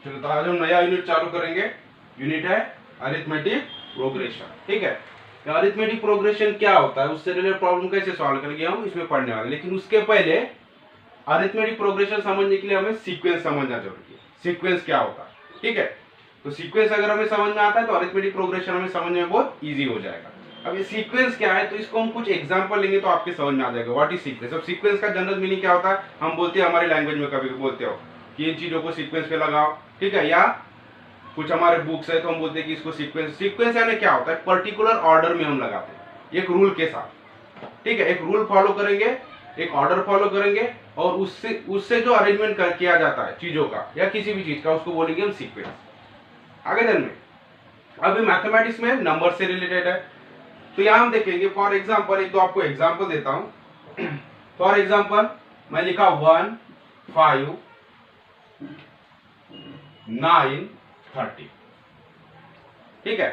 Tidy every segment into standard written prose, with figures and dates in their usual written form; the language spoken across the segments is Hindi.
चलो तो आज हम नया यूनिट चालू करेंगे। यूनिट है अरिथमेटिक प्रोग्रेशन। ठीक है, तो अरिथमेटिक प्रोग्रेशन क्या होता है, उससे रिलेटेड प्रॉब्लम कैसे सॉल्व करेंगे हम इसमें पढ़ने वाले। लेकिन उसके पहले अरिथमेटिक प्रोग्रेशन समझने के लिए हमें सीक्वेंस समझना जरूरी है। सीक्वेंस क्या होता है, ठीक है। तो सीक्वेंस अगर हमें समझ में आता है तो अरिथमेटिक प्रोग्रेशन हमें समझने में बहुत ईजी हो जाएगा। अब ये सीक्वेंस क्या है, तो इसको हम कुछ एग्जांपल लेंगे तो आपके समझ में आ जाएगा व्हाट इज सीक्वेंस। अब सीक्वेंस का जनरल मीनिंग क्या होता है, हम बोलते हैं हमारी लैंग्वेज में, कभी बोलते हो कि इन चीजों को सीक्वेंस पे लगाओ, ठीक है। या कुछ हमारे बुक्स है तो हम बोलते हैं कि इसको सीक्वेंस। सीक्वेंस यानी क्या होता है, पर्टिकुलर ऑर्डर में हम लगाते हैं एक रूल के साथ, ठीक है। एक रूल फॉलो करेंगे, एक ऑर्डर फॉलो करेंगे और उससे उससे जो अरेंजमेंट किया जाता है चीजों का या किसी भी चीज का, उसको बोलेंगे हम सीक्वेंस। आगे दिन में अभी मैथमेटिक्स में नंबर से रिलेटेड है, तो यहां हम देखेंगे फॉर एग्जांपल, एक तो आपको एग्जांपल देता हूं। फॉर एग्जांपल मैं लिखा 1 5 9 30, ठीक है।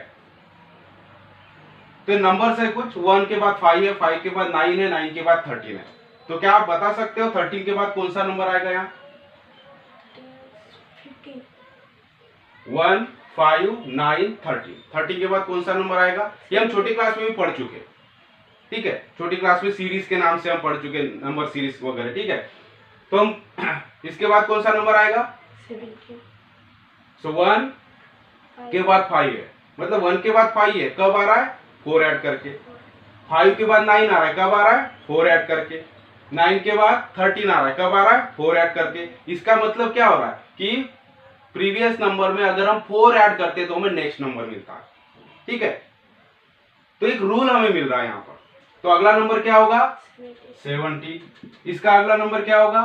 तो नंबर है कुछ 1 के बाद 5 है, 5 के बाद 9 है, 9 के बाद 13 है। तो क्या आप बता सकते हो 13 के बाद कौन सा नंबर आएगा यहाँ? 1 5 9 13, 13 के बाद कौन सा नंबर आएगा? ये हम छोटी क्लास में भी पढ़ चुके, ठीक है। छोटी क्लास में सीरीज के नाम से हम पढ़ चुके, नंबर सीरीज वगैरह, ठीक है। तो हम इसके बाद कौन सा नंबर आएगा? 1 के बाद 5 है, मतलब 1 के बाद 5 है, कब आ रहा है? 4 ऐड करके। 5 के बाद 9 आ रहा है, कब आ रहा है? 4 ऐड करके। 9 के बाद 13 आ रहा है, कब आ रहा है? 4 ऐड करके। इसका मतलब क्या हो रहा है कि प्रीवियस नंबर में अगर हम 4 ऐड करते हैं तो हमें नेक्स्ट नंबर मिलता है, ठीक है। तो एक रूल हमें मिल रहा है यहां पर। तो अगला नंबर क्या होगा? 70। इसका अगला नंबर क्या होगा?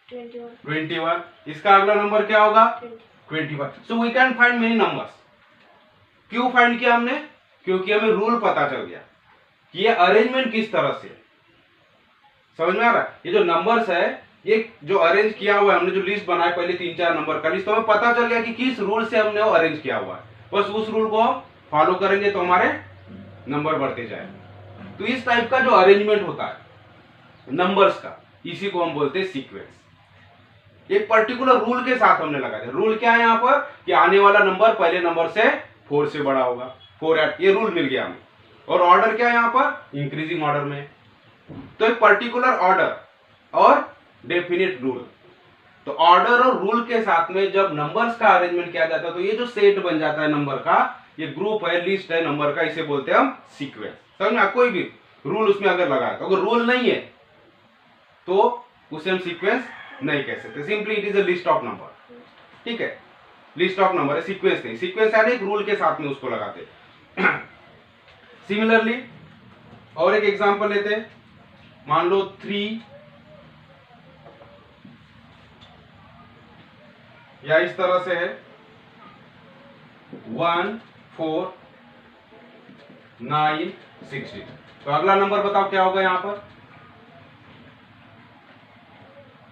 21। इसका अगला नंबर क्या होगा? 25। So we can find many numbers. क्यों फाइंड किया हमने? क्योंकि हमें रूल पता चल गया कि ये अरेंजमेंट किस तरह से। समझ में आ रहा है? ये जो नंबर्स है, ये जो अरेंज किया हुआ है हमने, जो लिस्ट बनाया पहले 3-4 नंबर का लिस्ट, तो हमें पता चल गया कि किस रूल से हमने वो अरेंज किया हुआ है। बस उस रूल को हम फॉलो करेंगे तो हमारे नंबर बढ़ते जाएंगे। तो इस टाइप का जो अरेंजमेंट होता है नंबर्स का, इसी को हम बोलते हैं सीक्वेंस। एक पर्टिकुलर रूल के साथ हमने लगा दिया। रूल क्या है यहाँ पर कि आने वाला नंबर पहले नंबर से 4 से बड़ा होगा, 4 ऐड, ये रूल मिल गया हमें। और ऑर्डर क्या है यहाँ पर? इंक्रीजिंग ऑर्डर में। तो एक पर्टिकुलर ऑर्डर और डेफिनेट रूल। तो ऑर्डर और रूल के साथ में जब नंबर्स का अरेंजमेंट किया जाता है तो ये जो सेट बन जाता है नंबर का, ये ग्रुप है, लिस्ट है नंबर का, इसे बोलते हैं हम सीक्वेंस। समझ में? कोई भी रूल उसमें अगर लगा है, तो अगर रूल नहीं है तो उसे हम सीक्वेंस नहीं कह सकते। Simply it is a list of number, ठीक है। लिस्ट ऑफ नंबर है, सीक्वेंस नहीं। सीक्वेंस यानी एक रूल के साथ में उसको लगाते। सिमिलरली और एक एग्जांपल लेते हैं। मान लो 3 या इस तरह से है 1 4 9 16। तो अगला नंबर बताओ क्या होगा यहां पर?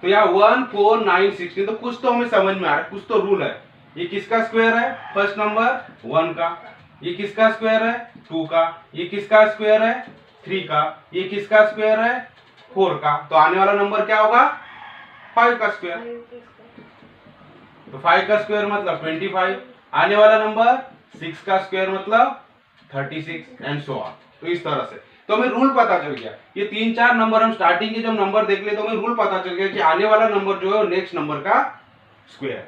तो यहाँ 1 4 9 16, तो कुछ तो हमें समझ में आ रहा है, कुछ तो रूल है। ये किसका स्क्वायर है? फर्स्ट नंबर 1 का। ये किसका स्क्वायर है? 2 का। ये किसका स्क्वायर है? 3 का। ये किसका स्क्वायर है? 4 का। तो आने वाला नंबर क्या होगा? 5 का स्क्वायर। तो 5 का स्क्वायर मतलब 25। आने वाला नंबर 6 का स्क्वायर मतलब 36 एंड सो ऑन। तो इस तरह से तो हमें रूल पता चल गया। ये 3-4 नंबर हम स्टार्टिंग के जब नंबर देख ले तो हमें रूल पता चल गया कि आने वाला नंबर जो है वो नेक्स्ट नंबर का स्क्वायर,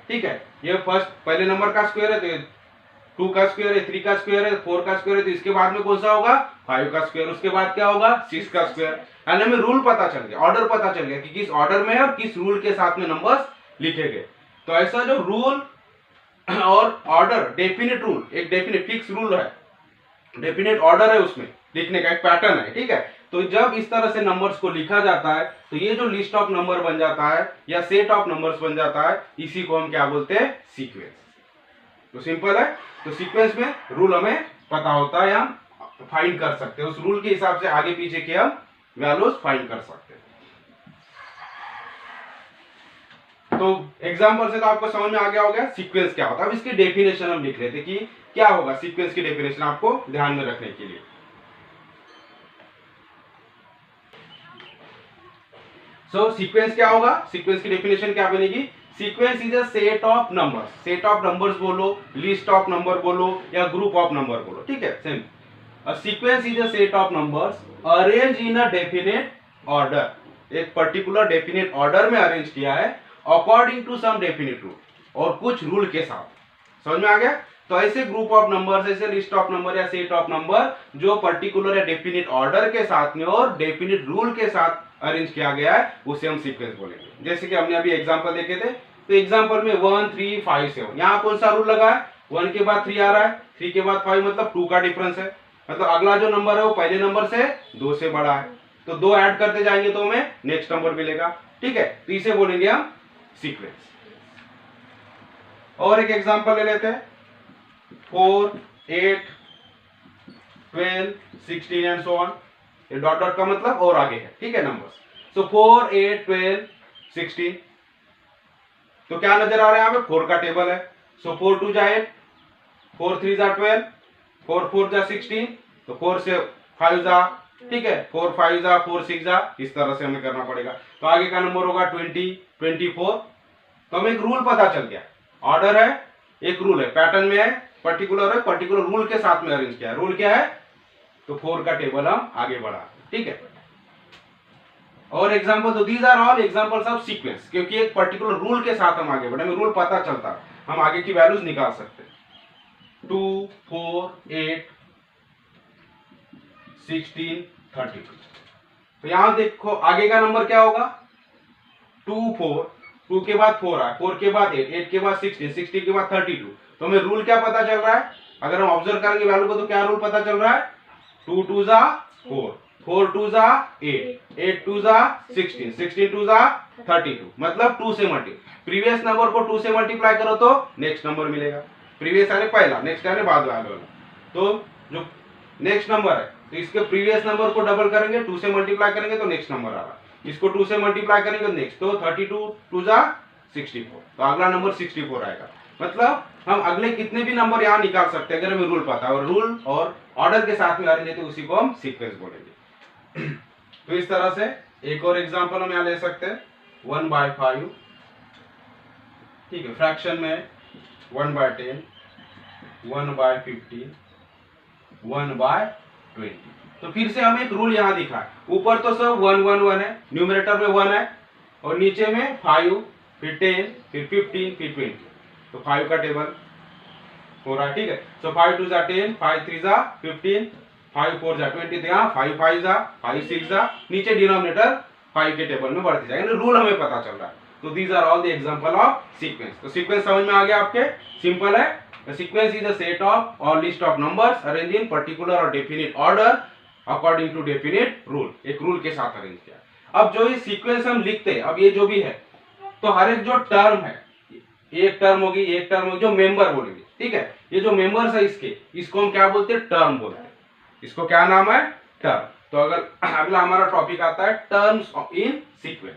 ठीक है। ये फर्स्ट पहले नंबर का स्क्वायर है, तो 2 का स्क्वायर है, 3 का स्क्वायर है, 4 का स्क्वायर है, तो इसके बाद में कौन सा होगा? 5 का स्क्वायर। उसके बाद क्या होगा? 6 का स्क्वायर। यानी हमें रूल पता चल गया, ऑर्डर पता चल गया कि किस ऑर्डर में और किस रूल के साथ में नंबर्स लिखे गए। तो ऐसा जो रूल और ऑर्डर, डेफिनेट रूल, एक डेफिनेट फिक्स रूल है, डेफिनेट ऑर्डर है, उसमें लिखने का एक पैटर्न है, ठीक है। तो जब इस तरह से नंबर्स को लिखा जाता है तो ये जो लिस्ट ऑफ नंबर बन जाता है या सेट ऑफ नंबर्स बन जाता है, इसी को हम क्या बोलते हैं? सीक्वेंस। तो सिंपल है। तो सीक्वेंस में रूल हमें पता होता है, हम फाइंड कर सकते हैं, उस रूल के हिसाब से आगे पीछे के हम वैल्यूज फाइंड कर सकते हैं। तो एग्जांपल से तो आपको समझ में आ गया होगा सीक्वेंस क्या होता है। अब इसकी डेफिनेशन हम लिख लेते कि क्या होगा सीक्वेंस की डेफिनेशन, आपको ध्यान में रखने के लिए। सो सीक्वेंस क्या होगा? सीक्वेंस की डेफिनेशन क्या बनेगी? Sequence is a set of numbers, set of numbers बोलो, लिस्ट ऑफ नंबर बोलो या ग्रुप ऑफ नंबर बोलो, ठीक है, same. A sequence is a set of numbers arrange in a definite order, एक पर्टिकुलर डेफिनेट ऑर्डर में अरेंज किया है according to some definite rule, और कुछ रूल के साथ। समझ में आ गया? तो ऐसे ग्रुप ऑफ नंबर, ऐसे लिस्ट ऑफ नंबर या सेट ऑफ नंबर जो पर्टिकुलर या डेफिनेट ऑर्डर के साथ में और डेफिनेट रूल के साथ अरेंज किया गया है, उसे हम सीक्वेंस बोलेंगे। जैसे कि हमने अभी एग्जांपल देखे थे, तो एग्जांपल में 1 3 5 7, यहाँ कौन सा रूल लगा है? 1 के बाद 3 आ रहा है, 3 के बाद 5, मतलब 2 का डिफरेंस है, मतलब अगला जो नंबर है वो पहले नंबर से 2 से बड़ा है, तो 2 ऐड करते जाएंगे तो हमें नेक्स्ट नंबर मिलेगा, ठीक है, तो इसे बोलेंगे हम सीक्वेंस। और एक एग्जांपल ले लेते हैं, 4 8 12 16 एंड सो ऑन, ये डॉट डॉट का मतलब और आगे है, ठीक है, नंबर्स। सो 4 8 12 16, तो क्या नजर आ रहा है यहाँ पे? 4 का टेबल है। सो 4 2 जा 8, 4 3 जा 12, 4 4 जा 16, तो 4 से 5 जा, ठीक है, 4 5 जा 4 6 जा, इस तरह से हमें करना पड़ेगा। तो आगे का नंबर होगा 20 24। तो हमें एक रूल पता चल गया, ऑर्डर है, एक रूल है, पैटर्न में है, पर्टिकुलर है, पर्टिकुलर रूल के साथ में अरेंज किया है। रूल क्या है? तो 4 का टेबल हम आगे बढ़ा, ठीक है। और एग्जांपल, तो these are all examples of sequence, क्योंकि एक पर्टिकुलर रूल के साथ हम आगे बढ़े, हमें रूल पता चलता, हम आगे की वैल्यूज निकाल सकते हैं। 2 4 8 16 32, तो यहां देखो आगे का नंबर क्या होगा? 2 4, 2 के बाद 4 आए, 4 के बाद 8, 8 के बाद 16, 16 के बाद 32। तो हमें रूल क्या पता चल रहा है? अगर हम ऑब्जर्व करेंगे वैल्यू को, तो क्या रूल पता चल रहा है? 2 2 जा 4, 4 2 जा 8, 8 2 जा 16, 16 2 जा 32, मतलब 2 से मल्टीप्लाई, प्रीवियस नंबर को 2 से मल्टीप्लाई करो तो नेक्स्ट नंबर मिलेगा। प्रीवियस यानी पहला, नेक्स्ट यानी बाद वाला। तो जो नेक्स्ट नंबर है, तो इसके प्रीवियस नंबर को डबल करेंगे, 2 से मल्टीप्लाई करेंगे तो नेक्स्ट नंबर आ रहा है, इसको 2 से मल्टीप्लाई करेंगे तो नेक्स्ट, तो 32 2 जा 64, तो अगला नंबर 64 आएगा। मतलब हम अगले कितने भी नंबर यहाँ निकाल सकते हैं अगर हमें रूल पता है, और रूल और ऑर्डर के साथ में अरेंज है, तो उसी को हम सीक्वेंस बोलेंगे। तो इस तरह से एक और एग्जांपल हम यहाँ ले सकते हैं, 1/5, ठीक है, फ्रैक्शन में 1/10, 1/15, 1/20। तो फिर से हमें एक रूल यहाँ दिखा है, ऊपर तो सब 1 1 1 है, न्यूमरेटर में 1 है, और नीचे में 5, फिर 10, फिर 15, फिर 20, तो 5 का टेबल हो रहा है, ठीक है। सो 5 2 जा 10, 5 3 जा 15, 5 4 जा 20, तो यहाँ 5 5 जा 5 6 जा, नीचे डिनोमिनेटर 5 के टेबल में बढ़ती जाएगा, रूल हमें पता चल रहा है। तो these are all the example of sequence. तो सीक्वेंस समझ में आ गया आपके? सिंपल है, the sequence is a set of और list of numbers arrange in particular और definite order according to definite rule, एक रूल के साथ अरेंज किया। अब जो ये सीक्वेंस हम लिखते हैं, अब ये जो भी है, तो हर एक जो टर्म है, एक टर्म होगी, एक टर्म होगी, जो मेंबर बोलेंगे, ठीक है, ये जो मेंबर्स है इसके, इसको हम क्या बोलते हैं? टर्म बोलते हैं। इसको क्या नाम है? टर्म। तो अगर अगला हमारा टॉपिक आता है terms in sequence,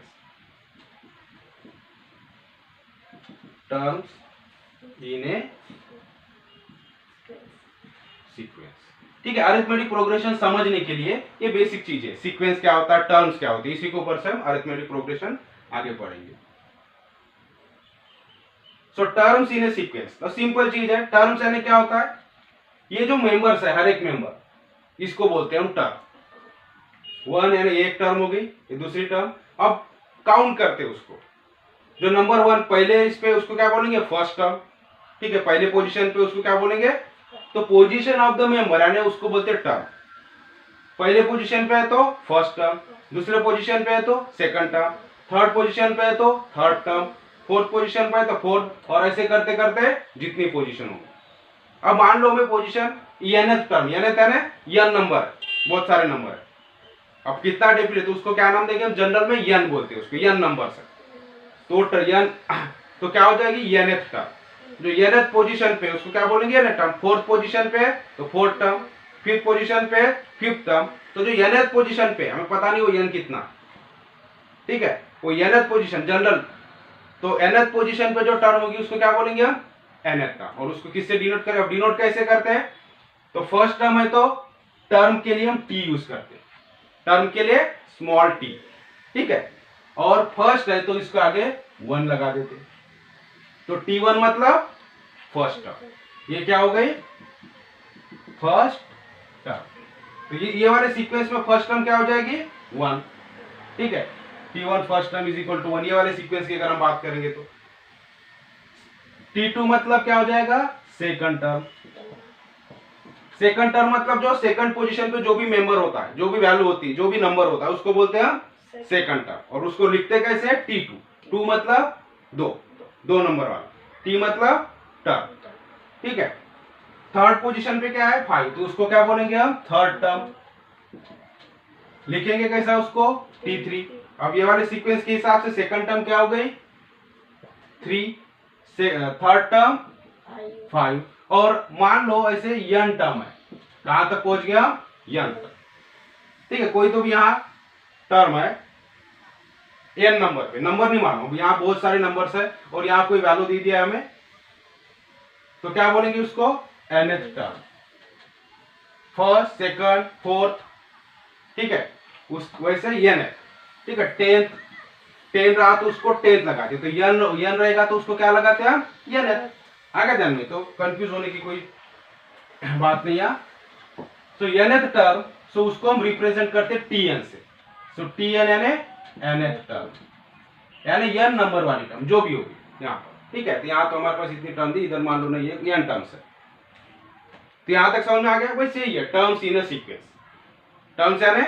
terms in a sequence, ठीक है। अरिथमेटिक प्रोग्रेशन समझने के लिए ये बेसिक चीज है, सीक्वेंस क्या होता है, टर्म्स क्या होती है, इसी के ऊपर से हम अरिथमेटिक प्रोग्रेशन आगे पढ़ेंगे। सो टर्म्स इन ए सीक्वेंस, तो सिंपल चीज है, टर्म्स यानी क्या होता है? ये जो मेंबर्स है, हर एक मेंबर, इसको बोलते हैं हम टर्म। 1 यानी एक टर्म हो गई, ये दूसरी टर्म। अब काउंट करते हैं उसको, जो नंबर 1 पहले इस पे, उसको क्या बोलेंगे? फर्स्ट टर्म, ठीक है, पहले पोजीशन पे उसको क्या बोलेंगे? तो पोजीशन ऑफ द मेंबर यानी उसको बोलते हैं टर्म। पहले पोजीशन पे है तो फर्स्ट टर्म, दूसरे पोजीशन पे है तो सेकंड टर्म, थर्ड पोजीशन पे है तो थर्ड टर्म, फोर्थ पोजीशन पे है तो फोर्थ, और ऐसे करते करते जितनी पोजीशन हो। अब मान लो हमें पोजीशन nth टर्म, nth यानी n नंबर, बहुत सारे नंबर है, अब कितना डेफिनेट, तो उसको क्या नाम देंगे हम? जनरल में n बोलते हैं उसको, n नंबर से, टोटल n, तो क्या हो जाएगी? nth term. जो nth पोजीशन पे उसको क्या बोलेंगे? nth term. फोर्थ पोजीशन पे तो फोर्थ टर्म, फिफ्थ पोजीशन पे फिफ्थ टर्म। तो जो nth पोजीशन पे हमें पता नहीं वो n कितना, ठीक है, वो nth पोजीशन जनरल, तो nth पोजीशन पे जो टर्म होगी उसको क्या बोलेंगे हम? nth term. और उसको किससे डिनोट करें? अब डिनोट कैसे करते हैं? तो फर्स्ट टर्म है तो टर्म के लिए हम t यूज करते हैं, टर्म के लिए स्मॉल t, ठीक है, और फर्स्ट है तो इसको आगे 1 लगा देते हैं, तो T1 मतलब फर्स्ट टर्म, ये क्या हो गई फर्स्ट टर्म। तो ये वाले सीक्वेंस में फर्स्ट टर्म क्या हो जाएगी 1, ठीक है। T1 first term is equal to 1, ये वाले सीक्वेंस की अगर हम बात करेंगे तो T2 मतलब क्या हो जाएगा सेकंड टर्म। सेकंड टर्म मतलब जो सेकंड पोजीशन पे जो भी मेंबर होता है, जो भी वैल्यू होती है, जो भी नंबर होता है उसको बोलते हैं हम सेकंड टर्म। और उसको लिखते कैसे T2, 2 मतलब दो नंबर वाला, T मतलब टर्म, ठीक है। थर्ड पोजीशन पे क्या है 5, तो उसको क्या बोलेंगे हम थर्ड टर्म। लिखेंगे कैसा उसको T3। अब ये वाले सीक्वेंस के हिसाब से सेकंड टर्म क्या हो गई 3, थर्ड टर्म 5, और मान लो ऐसे n टर्म है, कहां तक पहुंच गया n तक, ठीक है। कोई तो भी यहां टर्म है n नंबर पे, नंबर नहीं मानो, यहां बहुत सारे नंबर्स है और यहां कोई वैल्यू दे दिया हमें, तो क्या बोलेंगे उसको nth term, first second fourth, ठीक है। उस वैसे n है, ठीक है। 10 रहा तो उसको 10th लगाते, तो n रहेगा तो उसको क्या लगाते हैं हम n। आगे ध्यान में, तो कंफ्यूज होने की कोई बात नहीं है। सो nth टर्म, सो उसको हम रिप्रेजेंट करते Tn से, सो Tn यानी nth टर्म, यानी n नंबर वाली टर्म जो भी होगी यहाँ पर, ठीक है। तो यहाँ तो हमारे पास इतनी टर्म थी, इधर मान लो नहीं है n टर्म्स है। तो यहाँ तक समझ में आ गया। वैसे ही है terms in a sequence, terms यानी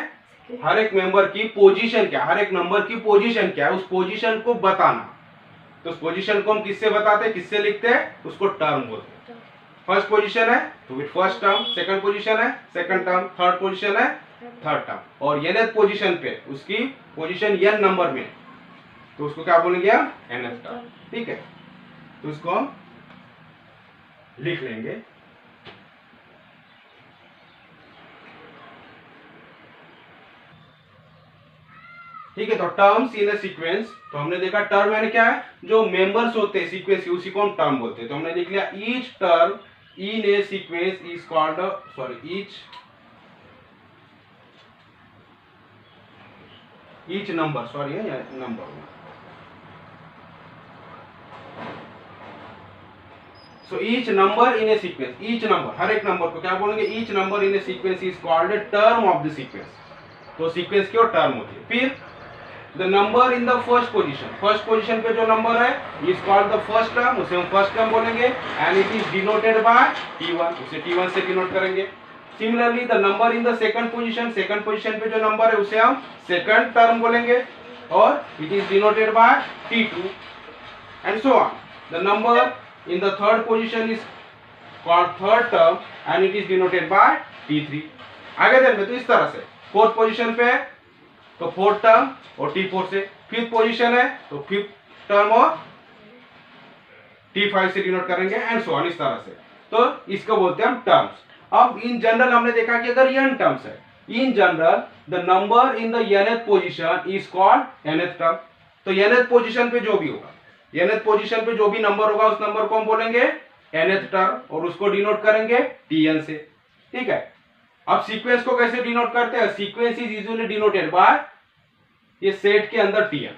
हर एक मेंबर की पोजीशन क्या, हर एक नंबर की पोजीशन क्या है, उस पोजीशन को बताना। तो उस पोजीशन को हम किससे बताते हैं, किससे लिखते हैं, उसको टर्म बोलते हैं। फर्स्ट पोजीशन है तो फिर फर्स्ट टर्म, सेकंड पोजीशन है सेकंड टर्म, थर्ड पोजीशन है थर्ड टर्म, और nth पोजीशन पे उसकी पोजीशन n नंबर में, तो उसको क्या बोलेंगे हम nth टर्म, ठीक है। तो उसको हम लिख लेंगे। ठीक है, तो टर्म्स इन ए सीक्वेंस, तो हमने देखा टर्म यानी क्या है, जो मेंबर्स होते हैं सीक्वेंस के, उसी को हम टर्म बोलते हैं। तो हमने लिख लिया each term in a sequence is called, each number, number. So each number in a sequence, each number हर एक नंबर को क्या बोलेंगे, each number in a sequence is called term of the sequence. तो सीक्वेंस की और टर्म होती है। फिर the number in the first position पे जो नंबर है is called the first term, उसे हम फर्स्ट टर्म बोलेंगे, and it is denoted by T1, उसे T1 से डिनोट करेंगे। Similarly the number in the second position पे जो नंबर है उसे हम सेकंड टर्म बोलेंगे, और it is denoted by T2 and so on. The number in the third position is called third term and it is denoted by T3। आगे देखते, तो इस तरह से फोर्थ पोजीशन पे है तो फोर्थ टर्म और T4 से, फिफ्थ पोजीशन है तो फिफ्थ टर्म और T5 से डिनोट करेंगे, एंड सो ऑन, इस तरह से। तो इसको बोलते हैं हम टर्म्स। अब इन जनरल हमने देखा कि अगर n टर्म्स है, in general the number in the nth position is called nth term. तो nth पोजीशन पे जो भी होगा, nth पोजीशन पे जो भी नंबर होगा उस नंबर को हम बोलेंगे nth टर्म, और उसको डिनोट करेंगे Tn से, ठीक है। अब सीक्वेंस को कैसे डिनोट करते हैं, sequence is usually denoted by ये सेट के अंदर Tn,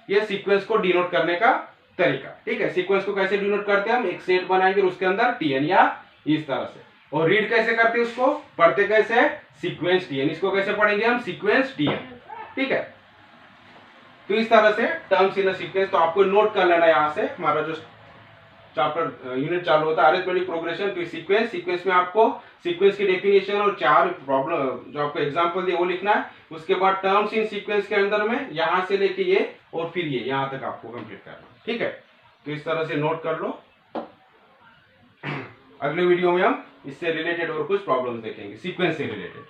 ये सीक्वेंस को डिनोट करने का तरीका, ठीक है। सीक्वेंस को कैसे डिनोट करते हैं, हम एक सेट बनाएंगे उसके अंदर Tn या इस तरह से, और रीड कैसे करते हैं, उसको पढ़ते कैसे सीक्वेंस Tn, इसको कैसे पढ़ेंगे हम सीक्वेंस Tn, ठीक है। तो इस तरह से टर्म्स इन अ सीक्वेंस, तो आपको नोट कर लेना यहाँ से, हमारा जो चैप्टर यूनिट चालू होता है अरिथमेटिक प्रोग्रेशन, फिर सीक्वेंस में आपको सीक्वेंस की डेफिनेशन और 4 प्रॉब्लम जो आपको एग्जांपल दिए वो लिखना है। उसके बाद टर्म्स इन सीक्वेंस के अंदर में यहां से लेके ये और फिर ये यहां तक आपको कंप्लीट करना, ठीक है। तो इस तरह से नोट कर लो। अगले वीडियो में हम इससे रिलेटेड और कुछ प्रॉब्लम देखेंगे सीक्वेंस से रिलेटेड।